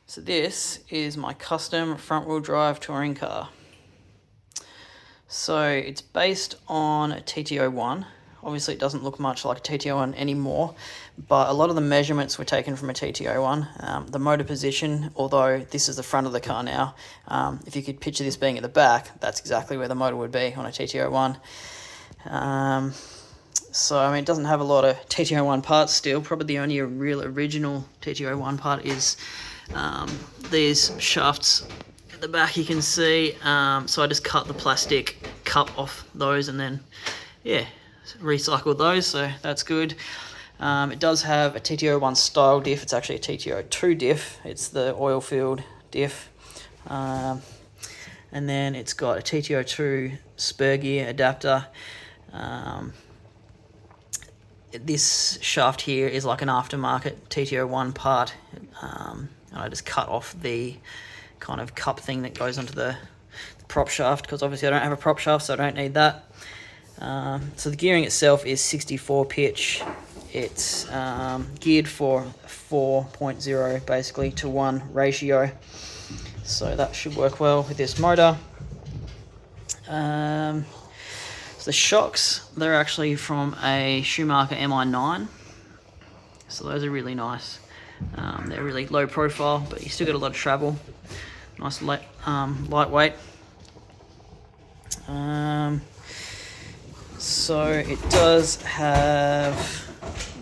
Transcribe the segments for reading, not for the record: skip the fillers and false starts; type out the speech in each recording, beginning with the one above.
So this is my custom front wheel drive touring car. So it's based on a TT01. Obviously it doesn't look much like a TT01 anymore, but a lot of the measurements were taken from a TT01. The motor position, although this is the front of the car now, if you could picture this being at the back, that's exactly where the motor would be on a TT01. So, I mean, it doesn't have a lot of TT01 parts still. Probably the only real original TT01 part is these shafts at the back, you can see. So I just cut the plastic cup off those and then, yeah, recycled those, so that's good. It does have a TT01 style diff. It's actually a TT02 diff. It's the oil-filled diff. And then it's got a TT02 spur gear adapter. This shaft here is like an aftermarket TT01 part. And I just cut off the kind of cup thing that goes onto the prop shaft, because obviously I don't have a prop shaft, so I don't need that. So the gearing itself is 64 pitch. It's geared for 4.0 basically to 1 ratio. So that should work well with this motor. So the shocks, they're actually from a Schumacher MI9. So those are really nice. They're really low profile, but you still get a lot of travel. Nice lightweight. So it does have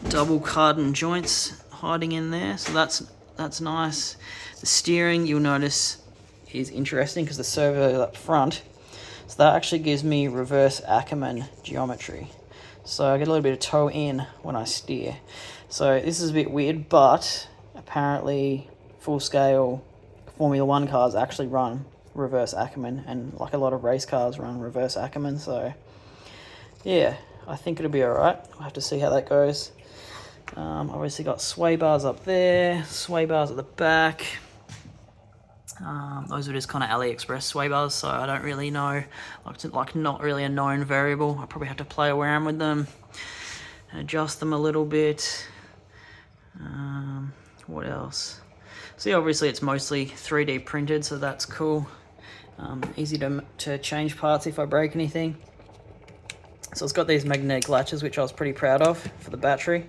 double carbon joints hiding in there, so that's nice. The steering, you'll notice, is interesting because the servo is up front, so that actually gives me reverse Ackerman geometry. So I get a little bit of toe in when I steer. So this is a bit weird, but apparently full scale Formula 1 cars actually run reverse Ackerman, and like a lot of race cars run reverse Ackerman, so yeah, I think it'll be alright. We'll have to see how that goes. Obviously got sway bars up there, sway bars at the back. Those are just kind of AliExpress sway bars, so I don't really know, like not really a known variable. I probably have to play around with them and adjust them a little bit. What else? See, obviously it's mostly 3D printed, so that's cool. Easy to change parts if I break anything. So it's got these magnetic latches, which I was pretty proud of for the battery.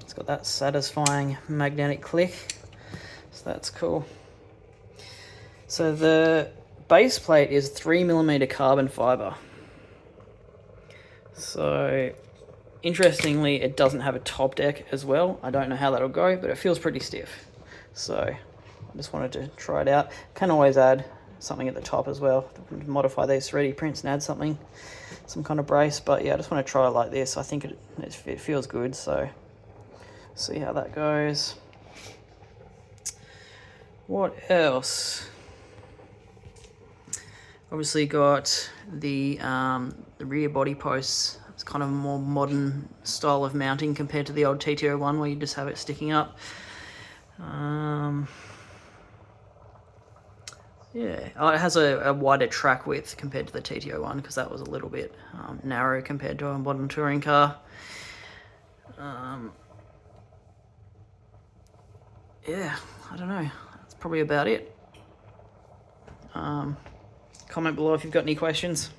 It's got that satisfying magnetic click, so that's cool. So the base plate is 3mm carbon fiber. So interestingly, it doesn't have a top deck as well. I don't know how that'll go, but it feels pretty stiff. So I just wanted to try it out. Can always add something at the top as well. Modify these 3D prints and add something, some kind of brace. But yeah, I just want to try it like this. I think it feels good, so see how that goes. What else? Obviously got the rear body posts. It's kind of a more modern style of mounting compared to the old TT01 where you just have it sticking up. Yeah, it has a wider track width compared to the TT01 because that was a little bit narrow compared to a modern touring car. Yeah, I don't know. That's probably about it. Comment below if you've got any questions.